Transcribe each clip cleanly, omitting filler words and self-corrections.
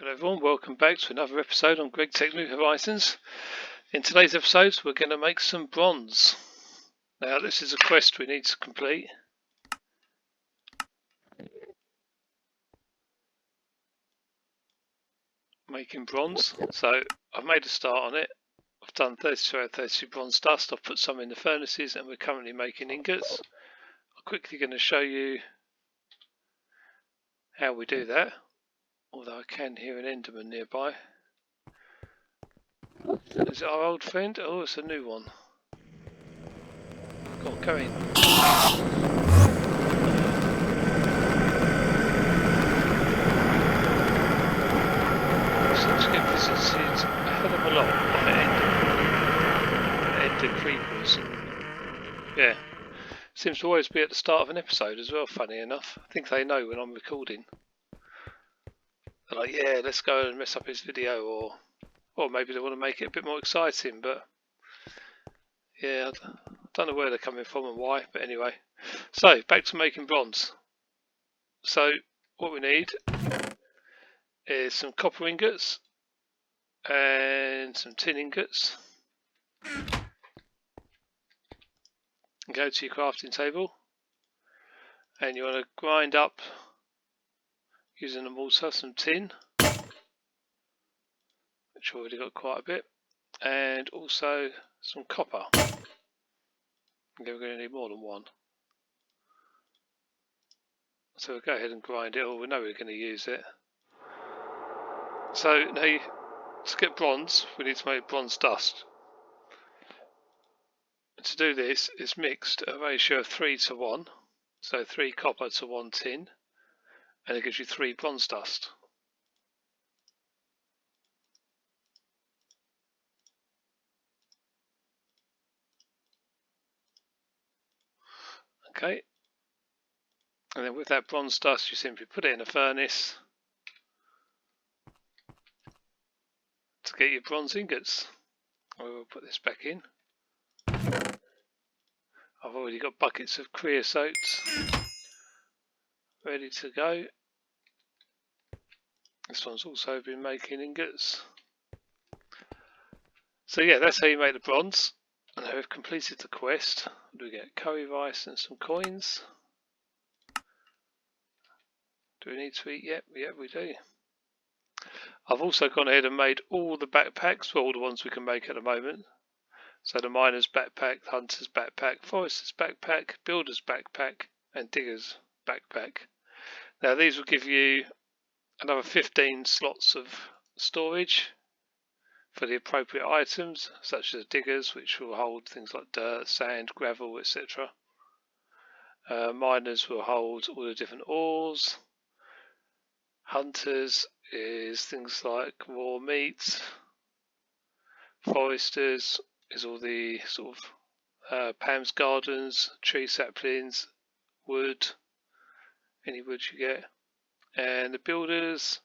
Hello everyone, welcome back to another episode on Gregtech New Horizons. In today's episode we're going to make some bronze. Now this is a quest we need to complete. Making bronze, so I've made a start on it. I've done 32 out of 32 bronze dust, I've put some in the furnaces and we're currently making ingots. I'm quickly going to show you how we do that, although I can hear an Enderman nearby. Is it our old friend? Oh, it's a new one. Go on, go in. Seems to get visited a hell of a lot by Ender creepers. Yeah, seems to always be at the start of an episode as well, funny enough. I think they know when I'm recording. They're like, yeah, let's go and mess up his video, or maybe they want to make it a bit more exciting, but yeah, I don't know where they're coming from and why, but anyway. So, back to making bronze. So, what we need is some copper ingots and some tin ingots. Go to your crafting table and you want to grind up, using a mortar, some tin, which I've already got quite a bit, and also some copper. Okay, we're going to need more than one. So we'll go ahead and grind it, or we know we're going to use it. So now to get bronze, we need to make bronze dust. To do this, it's mixed at a ratio of 3 to 1, so 3 copper to 1 tin, and it gives you 3 bronze dust. Okay, and then with that bronze dust you simply put it in a furnace to get your bronze ingots. We will put this back in. I've already got buckets of creosote ready to go. This one's also been making ingots. So yeah, that's how you make the bronze. And now we've completed the quest. What do we get? Curry rice and some coins. Do we need to eat yet? Yeah, we do. I've also gone ahead and made all the backpacks, well, all the ones we can make at the moment. So the miner's backpack, the hunter's backpack, forester's backpack, builder's backpack, and digger's backpack. Now these will give you another 15 slots of storage for the appropriate items, such as diggers, which will hold things like dirt, sand, gravel, etc. Miners will hold all the different ores. Hunters is things like raw meat. Foresters is all the sort of Pam's gardens, tree saplings, wood, any wood you get. And the builders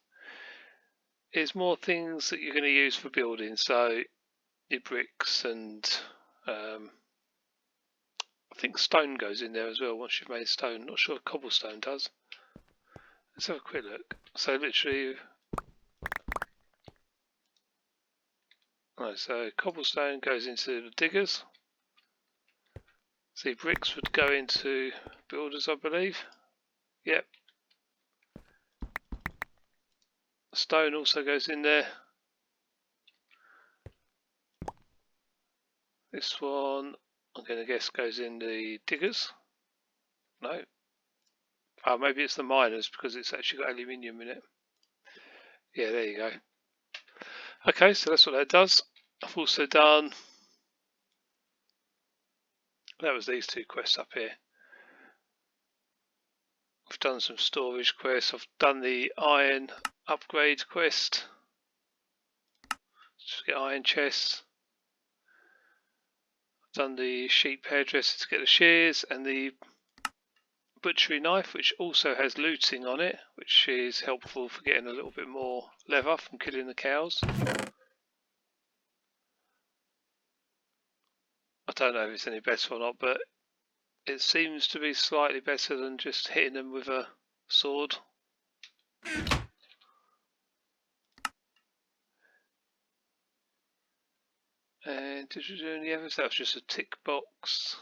is more things that you're going to use for building, so your bricks and I think stone goes in there as well once you've made stone. Not sure if cobblestone does. Let's have a quick look. So literally, so cobblestone goes into the diggers. See, bricks would go into builders, I believe. Yep. Stone also goes in there. This one, I'm going to guess, goes in the diggers. No. Oh, maybe it's the miners because it's actually got aluminium in it. Yeah, there you go. Okay, so that's what that does. I've also done, that was these two quests up here. I've done some storage quests. I've done the iron upgrade quest. Just get iron chests. I've done the sheep hairdresser to get the shears, and the butchery knife, which also has looting on it, which is helpful for getting a little bit more leather from killing the cows. I don't know if it's any better or not, but it seems to be slightly better than just hitting them with a sword. And did we do any others? That was just a tick box.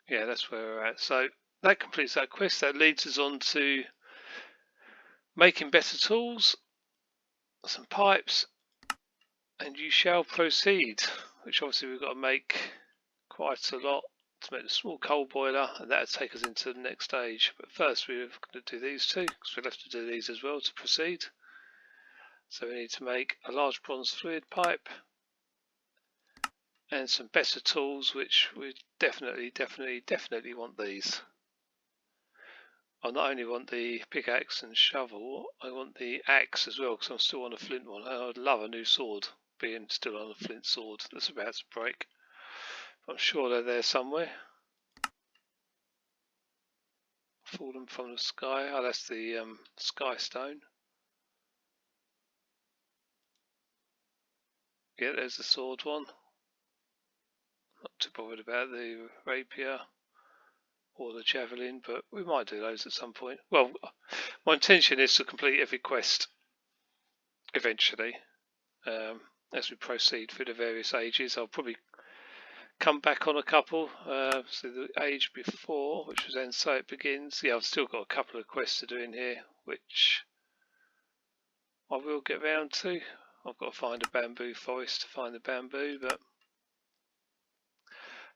Yeah, that's where we're at. So that completes that quest. That leads us on to making better tools, some pipes, and you shall proceed. Which obviously we've got to make quite a lot to make the small coal boiler, and that'll take us into the next stage. But first we're going to do these two, because we'll have to do these as well to proceed. So we need to make a large bronze fluid pipe and some better tools, which we definitely want these. I not only want the pickaxe and shovel, I want the axe as well, because I'm still on a flint one, and I'd love a new sword, being still on a flint sword that's about to break. I'm sure they're there somewhere. Fallen from the sky. Oh, that's the sky stone. Yeah, there's the sword one. Not too bothered about the rapier or the javelin, but we might do those at some point. Well, my intention is to complete every quest eventually. As we proceed through the various ages, I'll probably come back on a couple. So the age before, which was And So It Begins. Yeah, I've still got a couple of quests to do in here, which I will get round to. I've got to find a bamboo forest to find the bamboo, but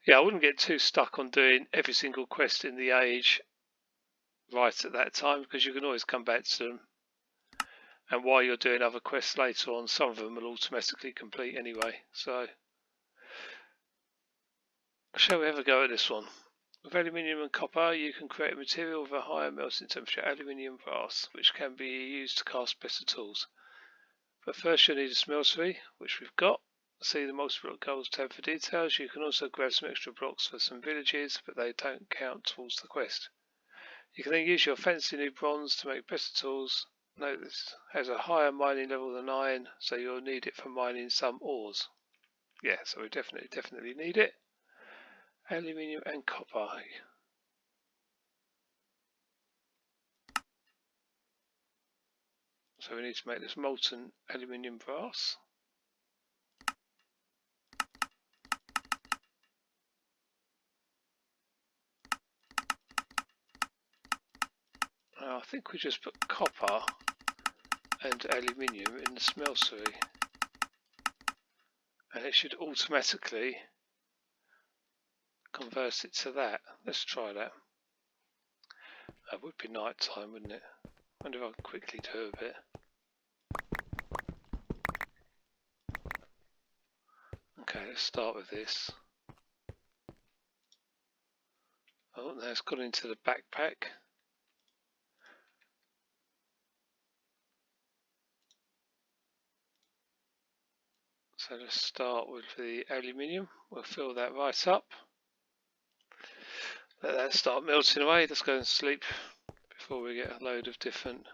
yeah, I wouldn't get too stuck on doing every single quest in the age right at that time, because you can always come back to them. And while you're doing other quests later on, some of them will automatically complete anyway. So, shall we have a go at this one? With aluminium and copper, you can create a material with a higher melting temperature, aluminium brass, which can be used to cast better tools. But first you'll need a smeltery, which we've got. See the multi-block goals tab for details. You can also grab some extra blocks for some villages, but they don't count towards the quest. You can then use your fancy new bronze to make better tools. Note this has a higher mining level than iron, so you'll need it for mining some ores. Yeah, so we definitely need it. Aluminium and copper. So we need to make this molten aluminium brass. I think we just put copper and aluminium in the smeltery, and it should automatically convert it to that. Let's try that. It would be night time, wouldn't it? I wonder if I can quickly do a bit. Okay, let's start with this. Oh, now it's gone into the backpack. So let's start with the aluminium. We'll fill that right up. Let that start melting away. Let's go and sleep before we get a load of different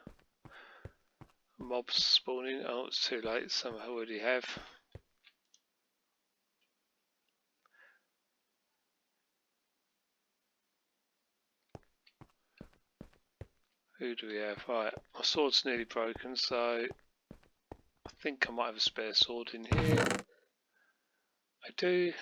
mobs spawning. Oh, it's too late. Some I already have. Who do we have? Right, my sword's nearly broken, so I think I might have a spare sword in here. I do.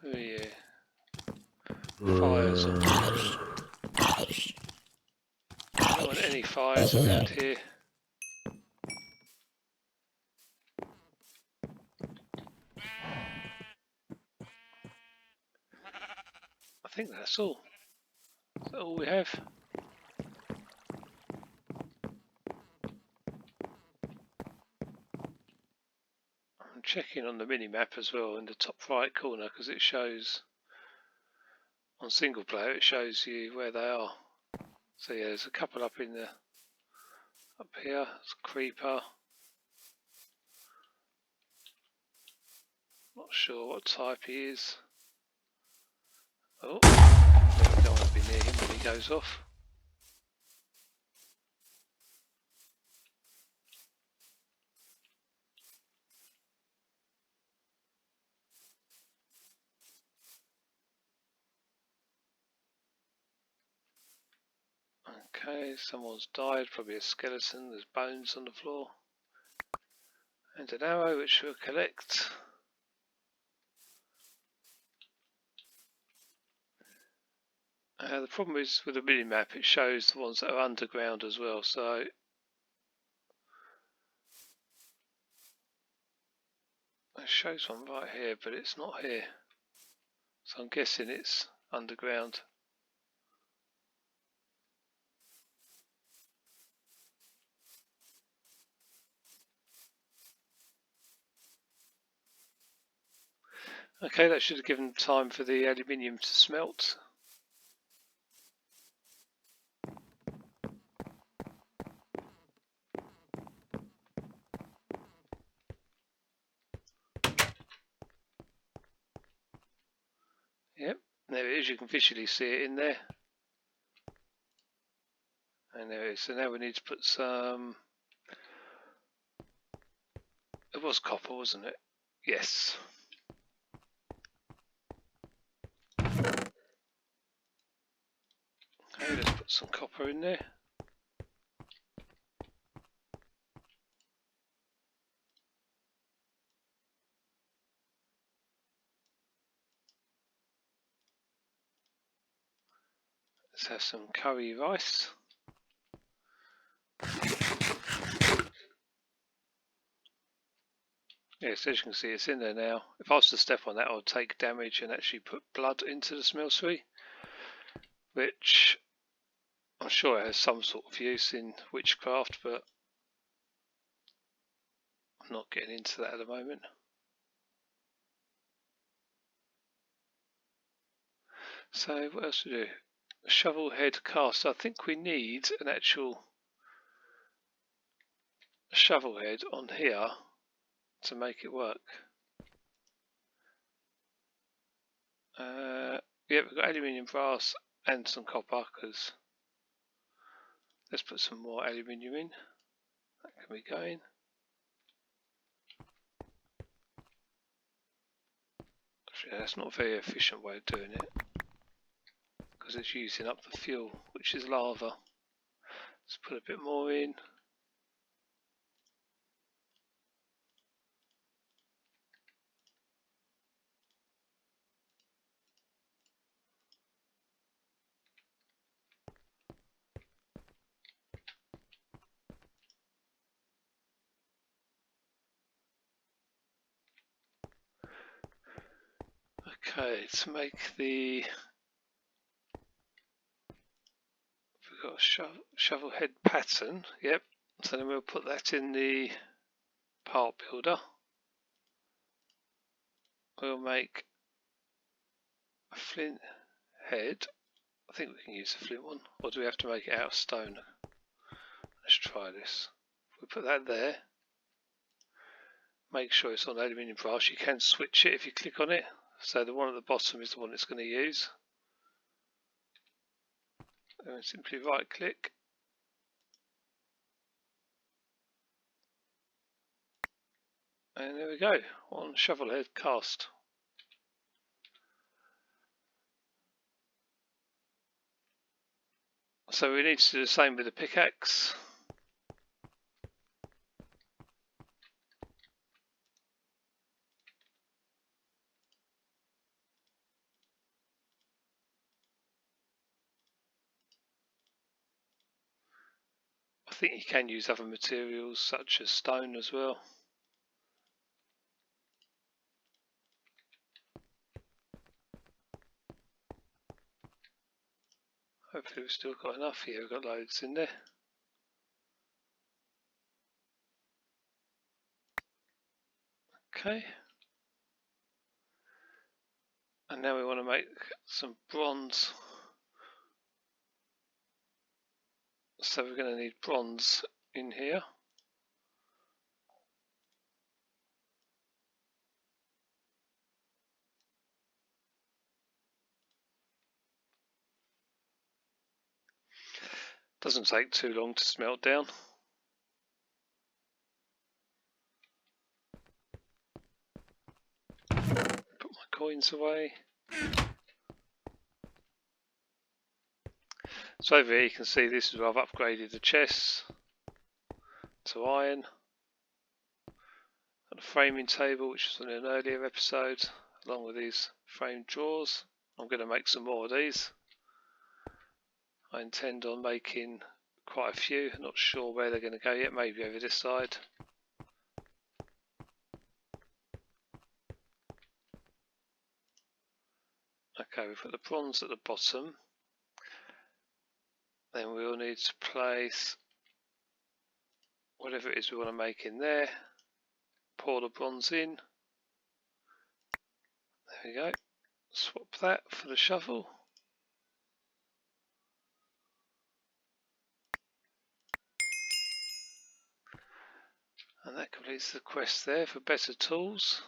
Oh yeah. Fires on. I don't want any fires around here. I think that's all. Is that all we have? I'm checking on the mini-map as well in the top right corner, because it shows on single player, it shows you where they are. So yeah, there's a couple up in the up here. It's a creeper. Not sure what type he is. Oh, we don't want to be near him when he goes off. Okay, someone's died, probably a skeleton. There's bones on the floor. And an arrow which we'll collect. The problem is with the mini-map, it shows the ones that are underground as well, so it shows one right here, but it's not here. So I'm guessing it's underground. Okay, that should have given time for the aluminium to smelt. Yep, there it is, you can visually see it in there. And there it is, so now we need to put some... It was copper, wasn't it? Yes. Okay, let's put some copper in there. Let's have some curry rice. Yes, as you can see, it's in there now. If I was to step on that, I would take damage and actually put blood into the smeltery, which I'm sure it has some sort of use in witchcraft, but I'm not getting into that at the moment. So what else do we do? A shovel head cast. I think we need an actual shovel head on here to make it work. Yeah, we've got aluminium, brass and some copper, because let's put some more aluminium in. That can be going. Actually, that's not a very efficient way of doing it, because it's using up the fuel, which is lava. Let's put a bit more in. Okay, to make the... We've got a shovel head pattern, yep. So then we'll put that in the part builder. We'll make a flint head. I think we can use a flint one, or do we have to make it out of stone? Let's try this. We put that there. Make sure it's on aluminium brass. You can switch it if you click on it. So the one at the bottom is the one it's going to use. And simply right click. And there we go, one shovel head cast. So we need to do the same with the pickaxe. I think you can use other materials such as stone as well. Hopefully we've still got enough here, we've got loads in there. Okay. And now we want to make some bronze. So we're going to need bronze in here. Doesn't take too long to smelt down. Put my coins away. So over here you can see this is where I've upgraded the chests to iron. Got a framing table which was on an earlier episode, along with these frame drawers. I'm going to make some more of these. I intend on making quite a few, not sure where they're going to go yet, maybe over this side. Okay, we've got the bronze at the bottom. Then we'll need to place whatever it is we want to make in there. Pour the bronze in. There we go. Swap that for the shovel. And that completes the quest there for better tools.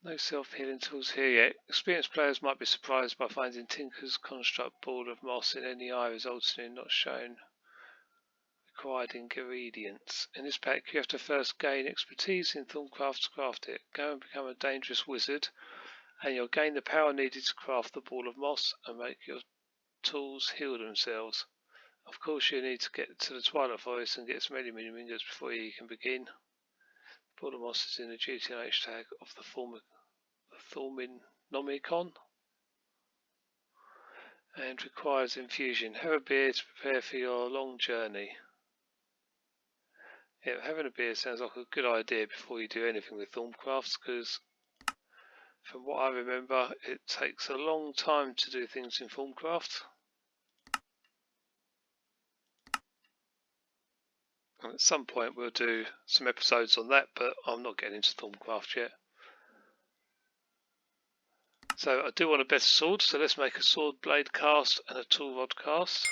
No self-healing tools here yet. Experienced players might be surprised by finding Tinker's construct ball of moss in any eye, resulting in not shown required ingredients. In this pack you have to first gain expertise in Thorncraft to craft it. Go and become a dangerous wizard and you'll gain the power needed to craft the ball of moss and make your tools heal themselves. Of course you need to get to the Twilight Forest and get some many ingots before you can begin. The ball of moss is in the GTNH tag of the Thorminomicon and requires infusion. Have a beer to prepare for your long journey. Yeah, having a beer sounds like a good idea before you do anything with Thorncrafts, because from what I remember it takes a long time to do things in Thorncraft. And at some point we'll do some episodes on that, but I'm not getting into Thorncraft yet. So I do want a better sword, so let's make a sword blade cast and a tool rod cast.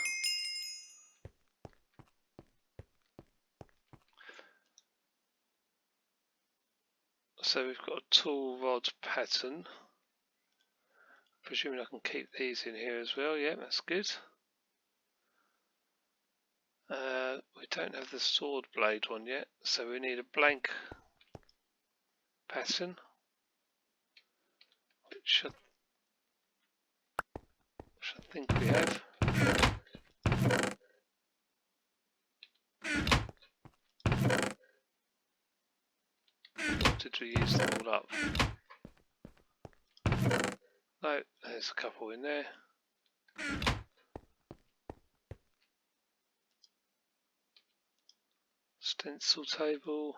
So we've got a tool rod pattern. Presuming I can keep these in here as well. Yeah, that's good. We don't have the sword blade one yet, so we need a blank pattern, which I think we have. Did we use them all up? No, there's a couple in there. Stencil table.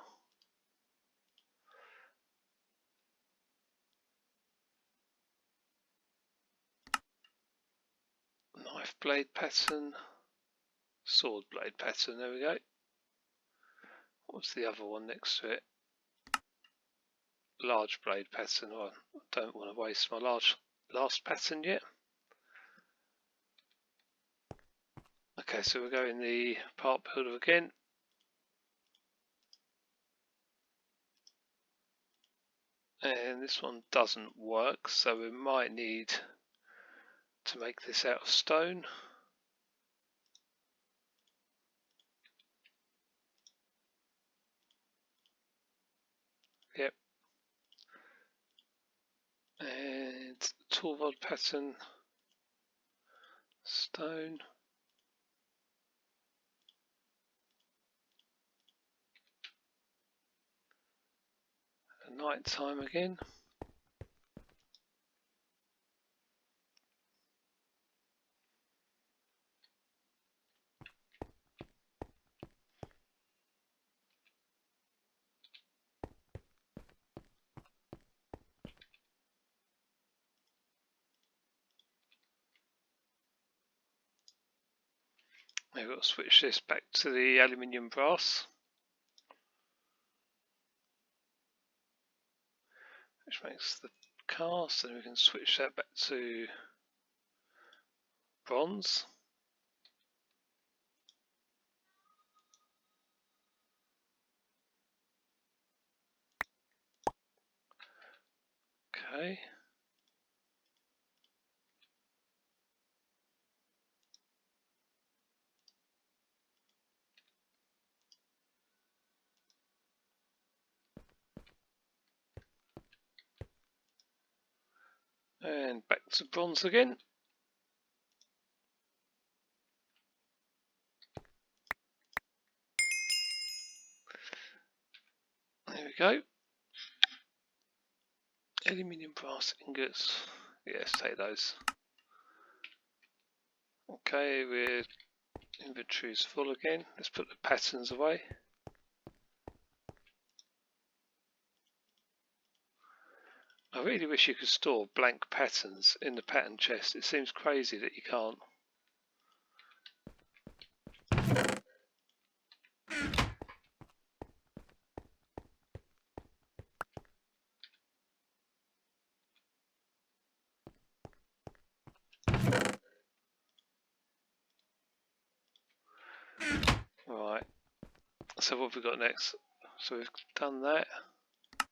Knife blade pattern. Sword blade pattern, there we go. What's the other one next to it? Large blade pattern. Oh, I don't want to waste my last pattern yet. Okay, so we're going the part builder again. And this one doesn't work, so we might need to make this out of stone. Yep. And tool rod pattern, stone. Night time again. We've got to switch this back to the aluminium brass, which makes the cast, and we can switch that back to bronze. Okay. And back to bronze again. There we go. Aluminium brass ingots. Yes, take those. Okay, we're inventory is full again. Let's put the patterns away. I really wish you could store blank patterns in the pattern chest. It seems crazy that you can't. Right, so what have we got next? So we've done that. I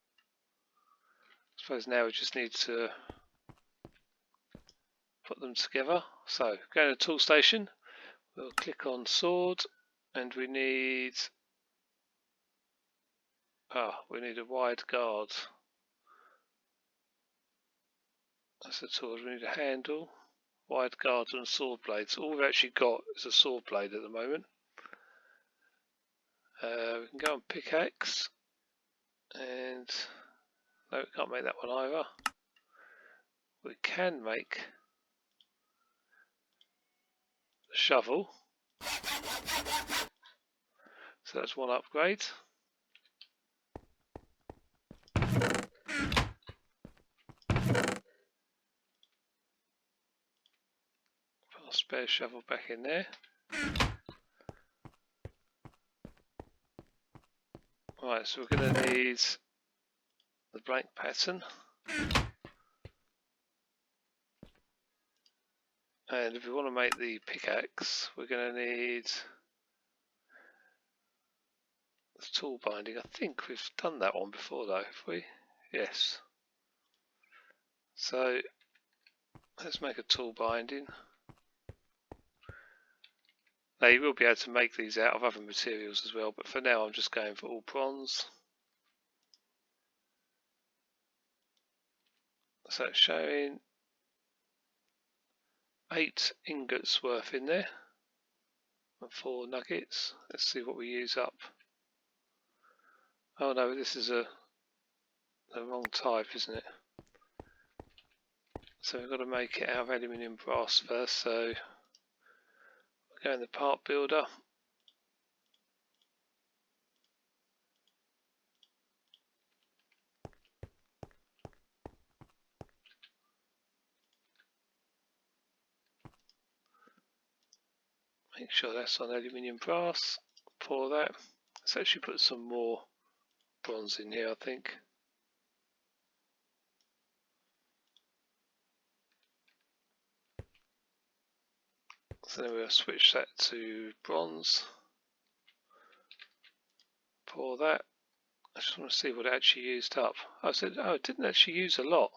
suppose now we just need to put them together. So go to the tool station, we'll click on sword, and we need a wide guard. That's the tool. We need a handle, wide guard, and sword blades. All we've actually got is a sword blade at the moment. We can go on pickaxe, and no, we can't make that one either. We can make a shovel, so that's one upgrade. Put our spare shovel back in there. Right, so we're going to need the blank pattern, and if we want to make the pickaxe, we're going to need the tool binding. I think we've done that one before though, have we? Yes. So let's make a tool binding. Now you will be able to make these out of other materials as well, but for now I'm just going for all bronze. So it's showing 8 ingots worth in there and 4 nuggets. Let's see what we use up. Oh no, this is the wrong type, isn't it? So we've got to make it out of aluminium brass first, so we'll go in the part builder. Make sure that's on aluminium brass, pour that. Let's actually put some more bronze in here, I think. So then we'll switch that to bronze, pour that. I just want to see what it actually used up. I said, oh, it didn't actually use a lot.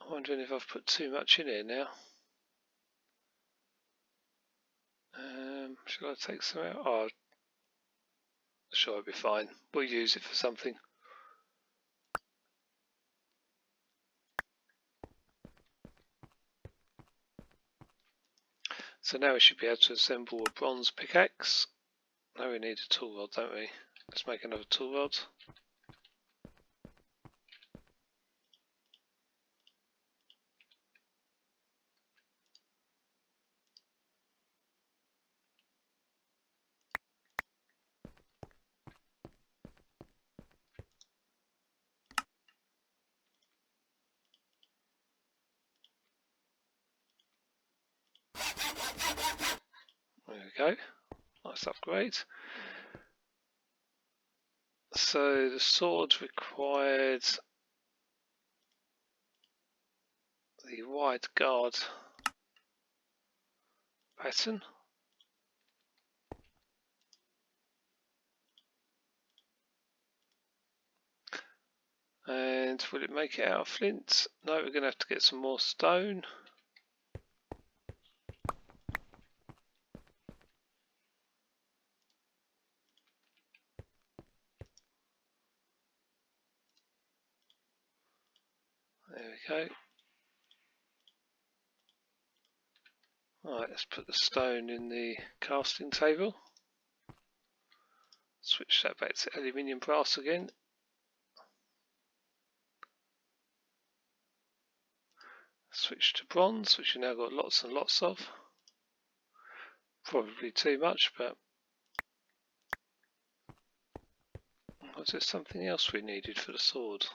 I'm wondering if I've put too much in here now. Shall I take some out? Oh, sure, it'll be fine. We'll use it for something. So now we should be able to assemble a bronze pickaxe. Now we need a tool rod, don't we? Let's make another tool rod. There we go. Nice upgrade. So the sword required the wide guard pattern. And will it make it out of flint? No, we're going to have to get some more stone. There we go. Right, let's put the stone in the casting table. Switch that back to aluminium brass again. Switch to bronze, which we've now got lots and lots of. Probably too much, but was there something else we needed for the sword?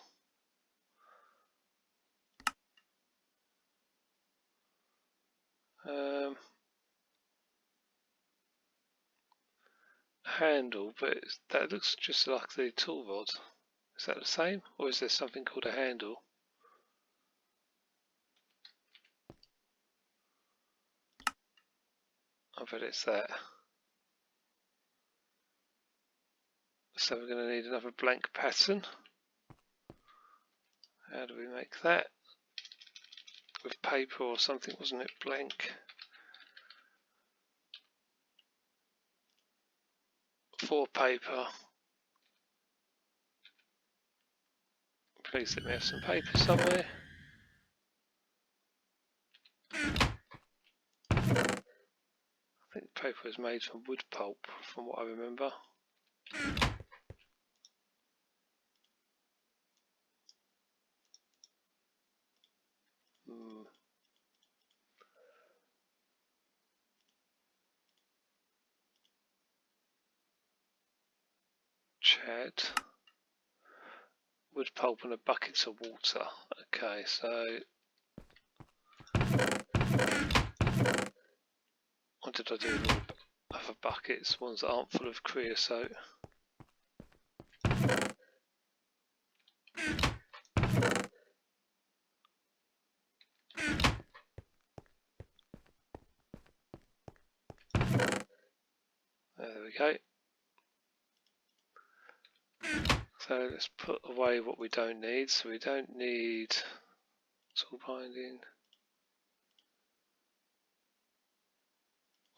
Handle, but that looks just like the tool rod. Is that the same, or is there something called a handle? I bet it's that. So we're going to need another blank pattern. How do we make that? With paper or something, wasn't it? Blank. For paper. Please let me have some paper somewhere. I think paper is made from wood pulp, from what I remember. Chad. Wood pulp and a bucket of water. Okay, so what did I do with other buckets? Ones that aren't full of creosote. There we go. So let's put away what we don't need. So we don't need tool binding.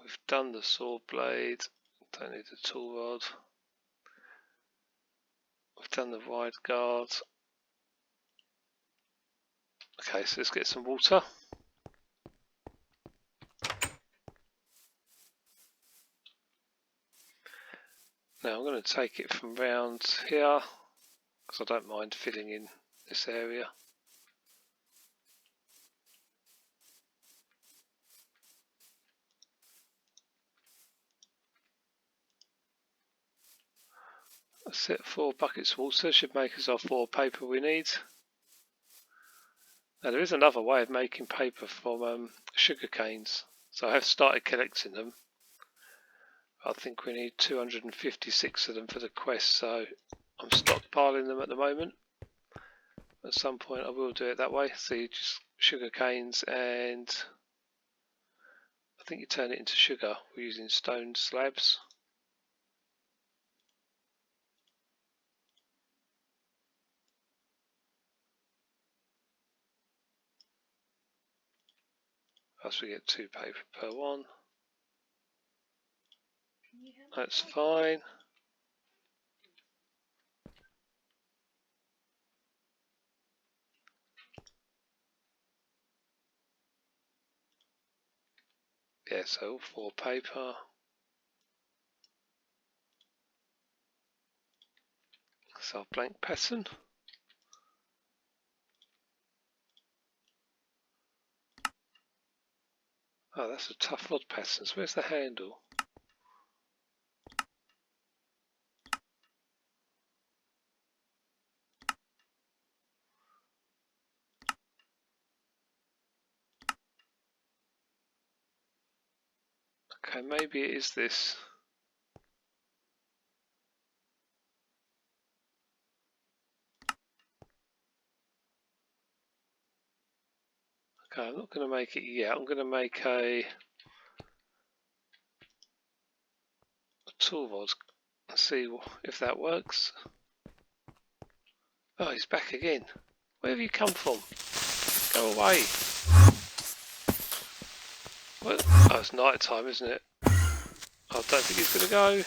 We've done the saw blade. Don't need the tool rod. We've done the wide guard. Okay, so let's get some water. Now I'm going to take it from round here, because I don't mind filling in this area. That's it, 4 buckets of water should make us our 4 paper we need. Now there is another way of making paper from sugar canes, so I have started collecting them. I think we need 256 of them for the quest, so I'm stockpiling them at the moment. At some point I will do it that way, so you just sugar canes, and I think you turn it into sugar. We're using stone slabs. Plus we get 2 paper per one. That's fine. Yeah, so all 4 paper. That's our blank pattern. Oh, that's a tough rod pattern. So where's the handle? Okay, maybe it is this. Okay, I'm not going to make it yet. I'm going to make a tool rod and see if that works. Oh, he's back again. Where have you come from? Go away. What? Oh, it's night time, isn't it? I don't think he's going to go.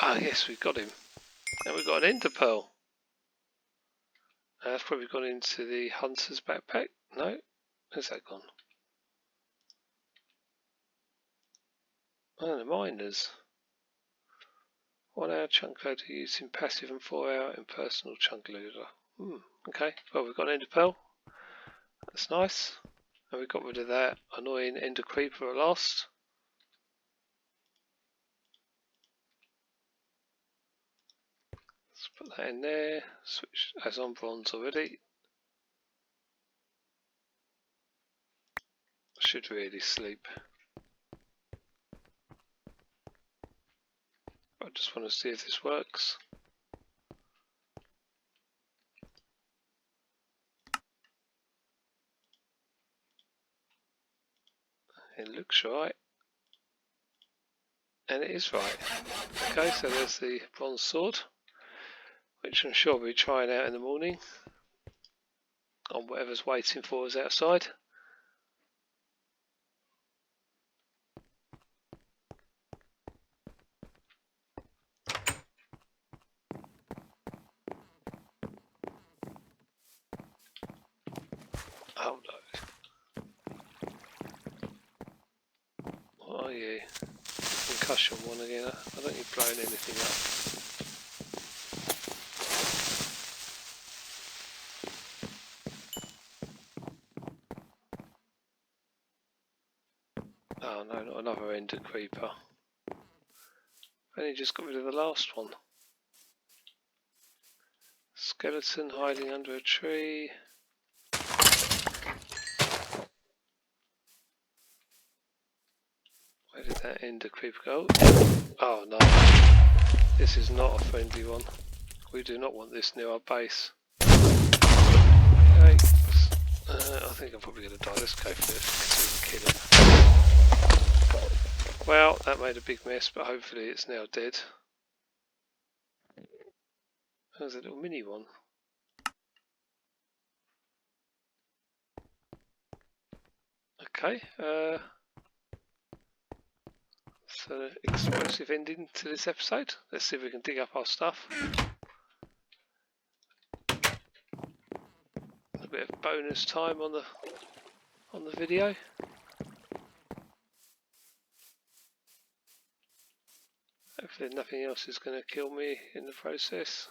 Ah, yes, we've got him. And we've got an ender pearl. That's probably gone into the hunter's backpack. No, where's that gone? Oh, the miners. 1 hour chunk loader used in passive and 4 hour in personal chunk loader. Okay, well we've got an ender pearl. That's nice. And we got rid of that annoying ender creeper at last. Let's put that in there. Switch as on bronze already. Should really sleep. I just want to see if this works. It looks right. And it is right. Okay, so there's the bronze sword, which I'm sure we'll be trying out in the morning on whatever's waiting for us outside. Oh no. What are you? Concussion one again. I don't think you've blown anything up. Oh no, not another ender creeper. Only just got rid of the last one. Skeleton hiding under a tree. Where did that ender creeper go? Oh no, this is not a friendly one. We do not want this near our base. Okay, I think I'm probably going to die. Let's go for it, see if we can kill him. Well, that made a big mess, but hopefully it's now dead. There's a little mini one. Okay, so explosive ending to this episode. Let's see if we can dig up our stuff. A bit of bonus time on the video. Hopefully nothing else is going to kill me in the process.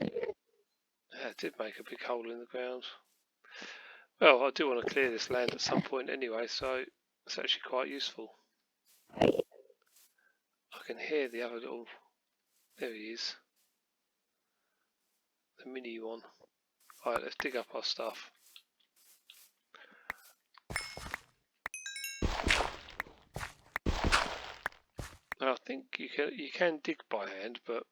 Yeah, it did make a big hole in the ground. Well, I do want to clear this land at some point anyway, so it's actually quite useful. I can hear the other little... There he is. The mini one. Alright, let's dig up our stuff. Now, I think you can dig by hand, but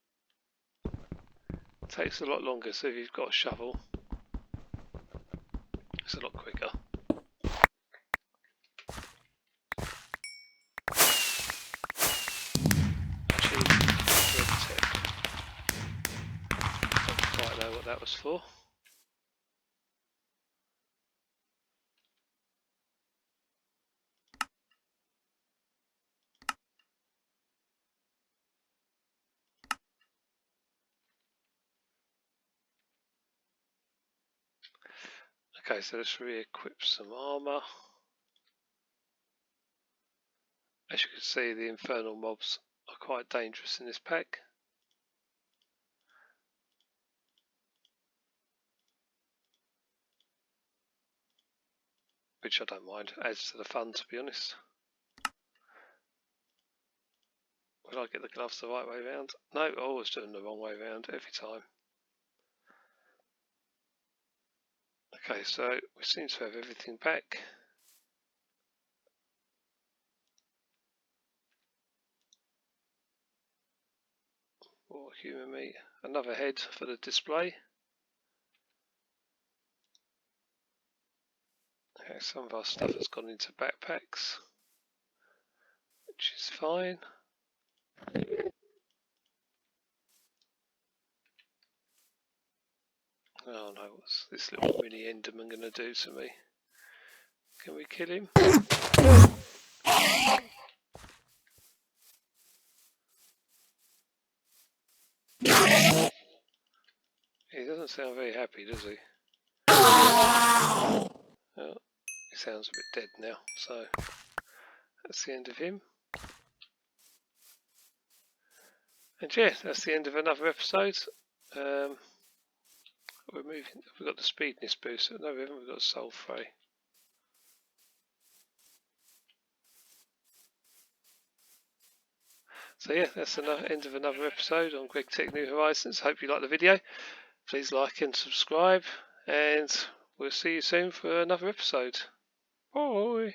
it takes a lot longer, so if you've got a shovel, it's a lot quicker. Gregtech. Don't quite know what that was for. Okay, so let's re-equip some armour. As you can see, the infernal mobs are quite dangerous in this pack. Which I don't mind, adds to the fun, to be honest. Will I get the gloves the right way round? No, I always do them the wrong way round, every time. Okay, so we seem to have everything back. More human meat. Another head for the display. Okay, some of our stuff has gone into backpacks, which is fine. Oh no, what's this little mini Enderman going to do to me? Can we kill him? He doesn't sound very happy, does he? Well, he sounds a bit dead now, so that's the end of him. And yeah, that's the end of another episode. We're moving. We've got the speediness boost. No, we haven't. We've got soul fray. So yeah, that's the end of another episode on Gregtech New Horizons. Hope you liked the video. Please like and subscribe, and we'll see you soon for another episode. Bye.